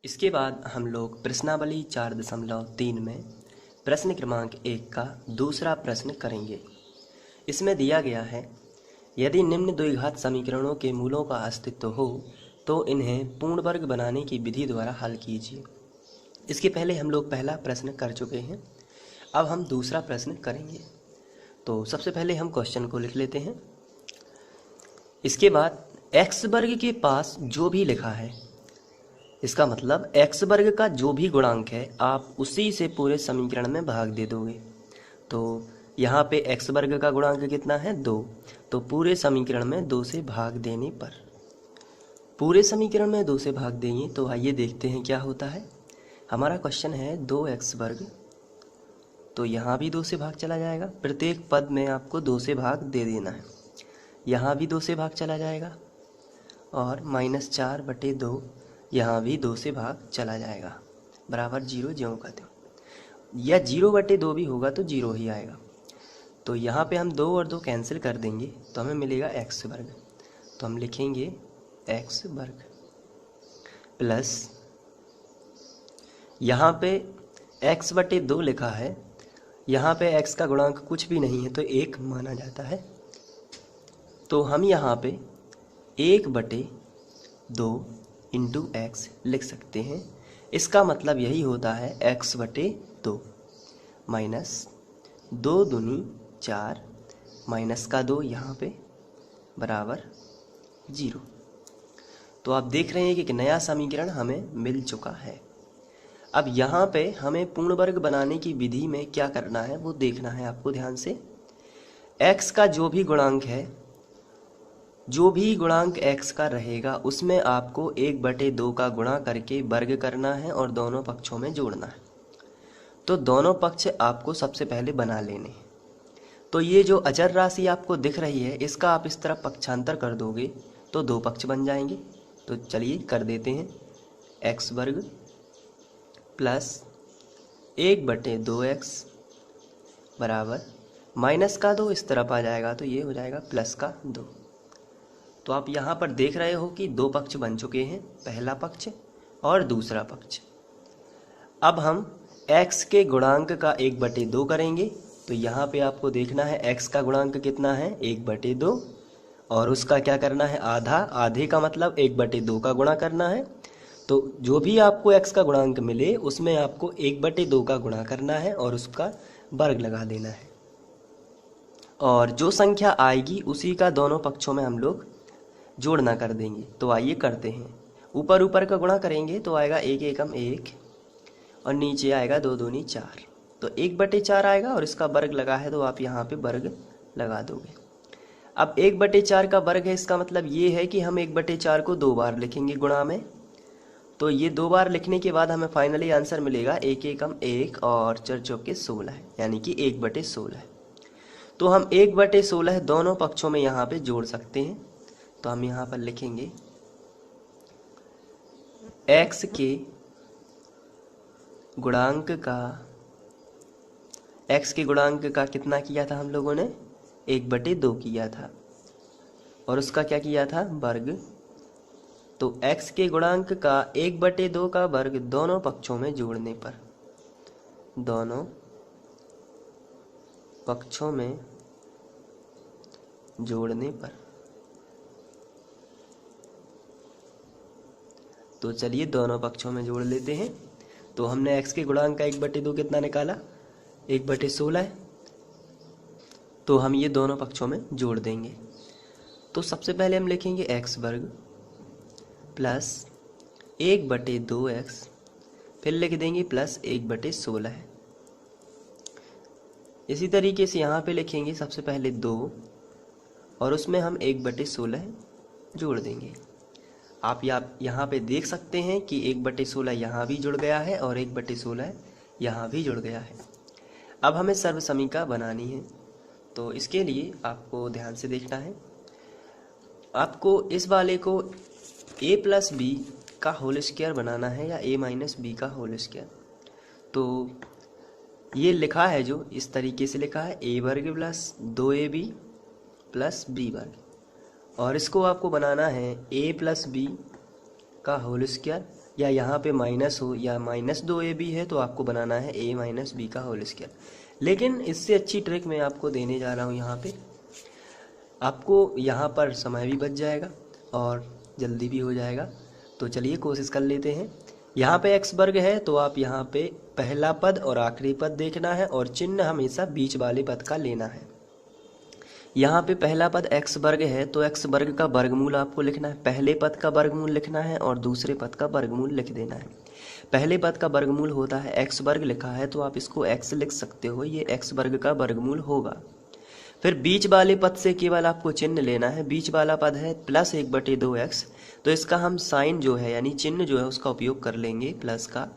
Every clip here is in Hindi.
इसके बाद हम लोग प्रश्नावली 4.3 में प्रश्न क्रमांक 1 का दूसरा प्रश्न करेंगे। इसमें दिया गया है, यदि निम्न द्विघात समीकरणों के मूलों का अस्तित्व हो तो इन्हें पूर्ण वर्ग बनाने की विधि द्वारा हल कीजिए। इसके पहले हम लोग पहला प्रश्न कर चुके हैं, अब हम दूसरा प्रश्न करेंगे। तो सबसे पहले हम क्वेश्चन को लिख लेते हैं। इसके बाद एक्स वर्ग के पास जो भी लिखा है, इसका मतलब एक्स वर्ग का जो भी गुणांक है आप उसी से पूरे समीकरण में भाग दे दोगे। तो यहाँ पे एक्स वर्ग का गुणांक कितना है 2, तो पूरे समीकरण में 2 से भाग देने पर, पूरे समीकरण में 2 से भाग देंगे तो आइए देखते हैं क्या होता है। हमारा क्वेश्चन है 2x वर्ग, तो यहाँ भी 2 से भाग चला जाएगा, प्रत्येक पद में आपको 2 से भाग दे देना है। यहाँ भी 2 से भाग चला जाएगा और -4/2 यहाँ भी 2 से भाग चला जाएगा, बराबर 0 ज्यों का त्यों, या 0/2 भी होगा तो 0 ही आएगा। तो यहाँ पे हम 2 और 2 कैंसिल कर देंगे तो हमें मिलेगा x वर्ग। तो हम लिखेंगे x वर्ग प्लस, यहाँ पे x/2 लिखा है, यहाँ पे x का गुणांक कुछ भी नहीं है तो 1 माना जाता है, तो हम यहाँ पे 1/2 इंटू एक्स लिख सकते हैं। इसका मतलब यही होता है x/2 माइनस 2 दूनी 4 माइनस का 2 यहाँ पे बराबर 0। तो आप देख रहे हैं कि नया समीकरण हमें मिल चुका है। अब यहाँ पे हमें पूर्ण वर्ग बनाने की विधि में क्या करना है वो देखना है आपको ध्यान से। x का जो भी गुणांक है, जो भी गुणांक x का रहेगा उसमें आपको 1/2 का गुणा करके वर्ग करना है और दोनों पक्षों में जोड़ना है। तो दोनों पक्ष आपको सबसे पहले बना लेने हैं। तो ये जो अचर राशि आपको दिख रही है इसका आप इस तरफ पक्षांतर कर दोगे तो 2 पक्ष बन जाएंगे। तो चलिए कर देते हैं, x वर्ग प्लस 1/2x बराबर माइनस का 2 इस तरफ आ जाएगा तो ये हो जाएगा प्लस का 2। तो आप यहाँ पर देख रहे हो कि 2 पक्ष बन चुके हैं, पहला पक्ष और दूसरा पक्ष। अब हम x के गुणांक का 1/2 करेंगे, तो यहाँ पे आपको देखना है x का गुणांक कितना है 1/2 और उसका क्या करना है आधा, आधे का मतलब 1/2 का गुणा करना है। तो जो भी आपको x का गुणांक मिले उसमें आपको 1/2 का गुणा करना है और उसका वर्ग लगा देना है, और जो संख्या आएगी उसी का दोनों पक्षों में हम लोग जोड़ना कर देंगे। तो आइए करते हैं, ऊपर ऊपर का गुणा करेंगे तो आएगा 1 एकम 1 और नीचे आएगा 2 दूनी 4, तो 1/4 आएगा और इसका वर्ग लगा है तो आप यहाँ पे वर्ग लगा दोगे। अब 1/4 का वर्ग है, इसका मतलब ये है कि हम 1/4 को 2 बार लिखेंगे गुणा में। तो ये 2 बार लिखने के बाद हमें फाइनली आंसर मिलेगा 1 एकम 1 और 4 चौके 16 है, यानी कि 1/16। तो हम 1/16 दोनों पक्षों में यहाँ पे जोड़ सकते हैं। तो हम यहाँ पर लिखेंगे x के गुणांक का, x के गुणांक का कितना किया था हम लोगों ने 1/2 किया था और उसका क्या किया था वर्ग। तो x के गुणांक का 1/2 का वर्ग दोनों पक्षों में जोड़ने पर, दोनों पक्षों में जोड़ने पर, तो चलिए दोनों पक्षों में जोड़ लेते हैं। तो हमने x के गुणांक का 1/2 कितना निकाला 1/16 है, तो हम ये दोनों पक्षों में जोड़ देंगे। तो सबसे पहले हम लिखेंगे x वर्ग प्लस 1/2x, फिर लिख देंगे प्लस 1/16 है। इसी तरीके से यहाँ पे लिखेंगे सबसे पहले 2 और उसमें हम 1/16 जोड़ देंगे। आप यहाँ पे देख सकते हैं कि 1/16 यहाँ भी जुड़ गया है और 1/16 यहाँ भी जुड़ गया है। अब हमें सर्व समीका बनानी है, तो इसके लिए आपको ध्यान से देखना है। आपको इस वाले को a प्लस बी का होल स्क्वायर बनाना है या a माइनस बी का होल स्क्वायर। तो ये लिखा है जो इस तरीके से लिखा है a वर्ग प्लस 2ab प्लस b वर्ग, और इसको आपको बनाना है a प्लस बी का होल स्क्वायर या यहाँ पे माइनस हो या -2ab है तो आपको बनाना है a माइनस बी का होल स्क्वायर। लेकिन इससे अच्छी ट्रिक मैं आपको देने जा रहा हूँ यहाँ पे, आपको यहाँ पर समय भी बच जाएगा और जल्दी भी हो जाएगा। तो चलिए कोशिश कर लेते हैं। यहाँ पे x वर्ग है तो आप यहाँ पे पहला पद और आखिरी पद देखना है और चिन्ह हमेशा बीच वाले पद का लेना है। यहाँ पे पहला पद x वर्ग है तो x वर्ग का वर्गमूल आपको लिखना है, पहले पद का वर्गमूल लिखना है और दूसरे पद का वर्गमूल लिख देना है। पहले पद का वर्गमूल होता है x वर्ग, लिखा है तो आप इसको x लिख सकते हो, ये x वर्ग का वर्गमूल होगा। फिर बीच वाले पद से केवल आपको चिन्ह लेना है। बीच वाला पद है +1/2x, तो इसका हम साइन जो है यानी चिन्ह जो है उसका उपयोग कर लेंगे प्लस का।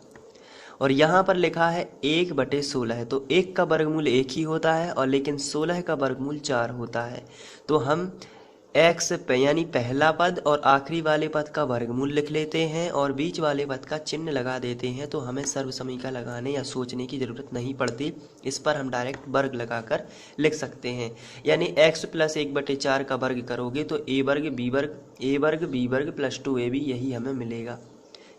और यहाँ पर लिखा है 1/16, तो 1 का वर्गमूल 1 ही होता है और लेकिन 16 का वर्गमूल 4 होता है। तो हम x पे यानी पहला पद और आखिरी वाले पद का वर्गमूल लिख लेते हैं और बीच वाले पद का चिन्ह लगा देते हैं, तो हमें सर्वसमीका लगाने या सोचने की ज़रूरत नहीं पड़ती। इस पर हम डायरेक्ट वर्ग लगाकर लिख सकते हैं। यानी x + 1/4 का वर्ग करोगे तो a वर्ग b वर्ग + 2ab यही हमें मिलेगा,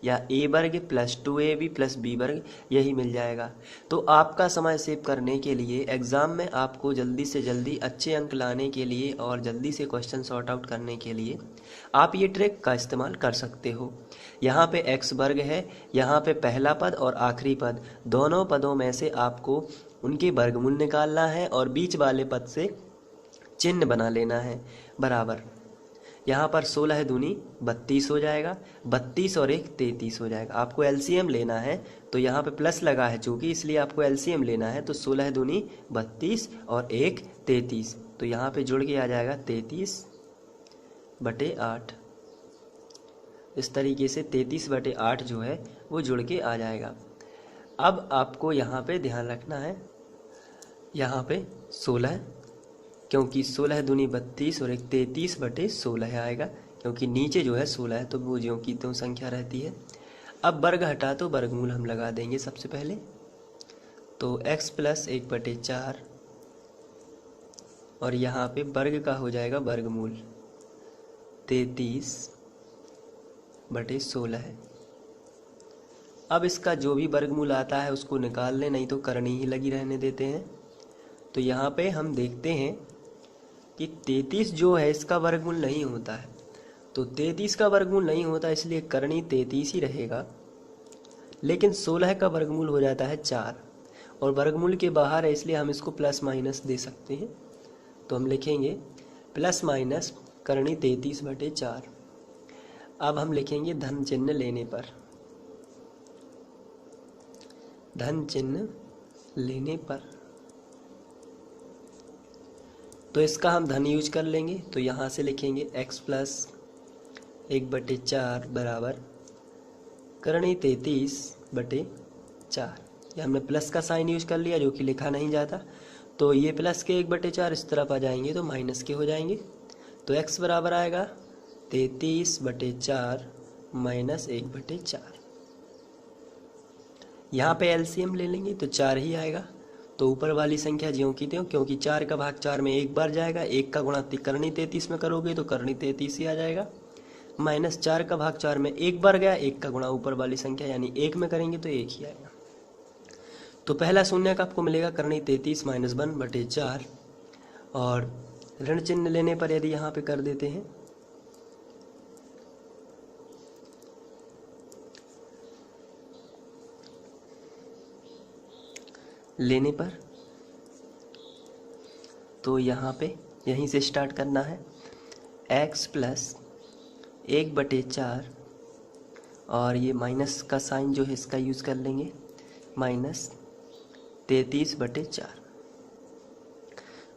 या a वर्ग + 2ab + b वर्ग यही मिल जाएगा। तो आपका समय सेव करने के लिए, एग्ज़ाम में आपको जल्दी से जल्दी अच्छे अंक लाने के लिए और जल्दी से क्वेश्चन सॉर्ट आउट करने के लिए आप ये ट्रिक का इस्तेमाल कर सकते हो। यहाँ पे x वर्ग है, यहाँ पे पहला पद और आखिरी पद, दोनों पदों में से आपको उनके वर्गमूल निकालना है और बीच वाले पद से चिन्ह बना लेना है बराबर। यहाँ पर 16 दूनी 32 हो जाएगा, 32 और 1 33 हो जाएगा। आपको एलसीएम लेना है तो यहाँ पे प्लस लगा है चूँकि, इसलिए आपको एलसीएम लेना है। तो 16 दूनी 32 और 1 33, तो यहाँ पे जुड़ के आ जाएगा 33/8। इस तरीके से 33/8 जो है वो जुड़ के आ जाएगा। अब आपको यहाँ पे ध्यान रखना है, यहाँ पे 16, क्योंकि 16 दूनी 32 और 1 33/16 आएगा, क्योंकि नीचे जो है 16 है तो वो ज्यों की त्यों संख्या रहती है। अब वर्ग हटा तो वर्गमूल हम लगा देंगे सबसे पहले, तो x + 1/4 और यहाँ पे वर्ग का हो जाएगा वर्गमूल 33/16। अब इसका जो भी वर्गमूल आता है उसको निकाल लें, नहीं तो करनी ही लगी रहने देते हैं। तो यहाँ पे हम देखते हैं कि 33 जो है इसका वर्गमूल नहीं होता है, तो 33 का वर्गमूल नहीं होता इसलिए करनी 33 ही रहेगा। लेकिन 16 का वर्गमूल हो जाता है 4 और वर्गमूल के बाहर है इसलिए हम इसको प्लस माइनस दे सकते हैं। तो हम लिखेंगे ± करनी 33/4। अब हम लिखेंगे धन चिन्ह लेने पर, धन चिन्ह लेने पर, तो इसका हम धन यूज कर लेंगे। तो यहाँ से लिखेंगे x + 1/4 बराबर करनी 33/4। ये हमने प्लस का साइन यूज कर लिया जो कि लिखा नहीं जाता, तो ये प्लस के 1/4 इस तरफ आ जाएंगे तो माइनस के हो जाएंगे। तो x बराबर आएगा 33/4 - 1/4। यहाँ पे एलसीएम ले लेंगे तो 4 ही आएगा, तो ऊपर वाली संख्या ज्यों की त्यों, क्योंकि 4 का भाग 4 में एक बार जाएगा, 1 का गुणा करनी 33 में करोगे तो करनी 33 ही आ जाएगा, -4 का भाग 4 में एक बार गया, 1 का गुणा ऊपर वाली संख्या यानी 1 में करेंगे तो 1 ही आएगा। तो पहला शून्य का आपको मिलेगा करनी 33 - 1/4 और ऋण चिन्ह लेने पर यदि यहाँ पे कर देते हैं लेने पर, तो यहाँ पे यहीं से स्टार्ट करना है। x + 1/4 और ये माइनस का साइन जो है इसका यूज़ कर लेंगे, -33/4।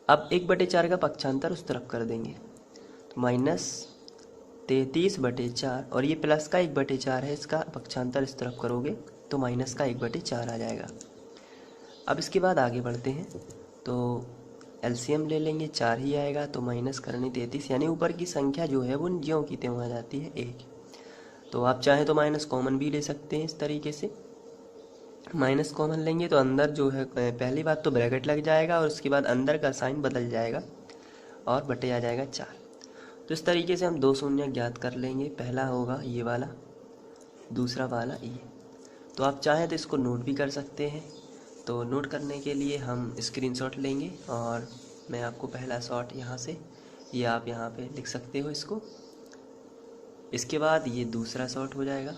अब 1/4 का पक्षांतर उस तरफ कर देंगे, तो -33/4 और ये प्लस का 1/4 है, इसका पक्षांतर इस तरफ करोगे तो माइनस का 1/4 आ जाएगा। अब इसके बाद आगे बढ़ते हैं, तो एलसीएम ले लेंगे, 4 ही आएगा, तो माइनस करनी 33 यानी ऊपर की संख्या जो है वो ज्यों की त्यों आ जाती है 1। तो आप चाहें तो माइनस कॉमन भी ले सकते हैं। इस तरीके से माइनस कॉमन लेंगे तो अंदर जो है पहली बात तो ब्रैकेट लग जाएगा और उसके बाद अंदर का साइन बदल जाएगा और बटे आ जाएगा 4। तो इस तरीके से हम 2 शून्य ज्ञात कर लेंगे। पहला होगा ये वाला दूसरा वाला ये। तो आप चाहें तो इसको नोट भी कर सकते हैं। तो नोट करने के लिए हम स्क्रीनशॉट लेंगे और मैं आपको पहला शॉट यहाँ से, ये आप यहाँ पे लिख सकते हो इसको। इसके बाद ये दूसरा शॉट हो जाएगा।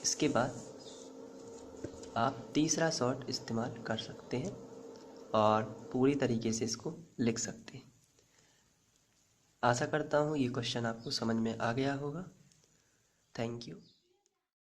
इसके बाद आप तीसरा शॉट इस्तेमाल कर सकते हैं और पूरी तरीके से इसको लिख सकते हैं। आशा करता हूँ ये क्वेश्चन आपको समझ में आ गया होगा। Thank you.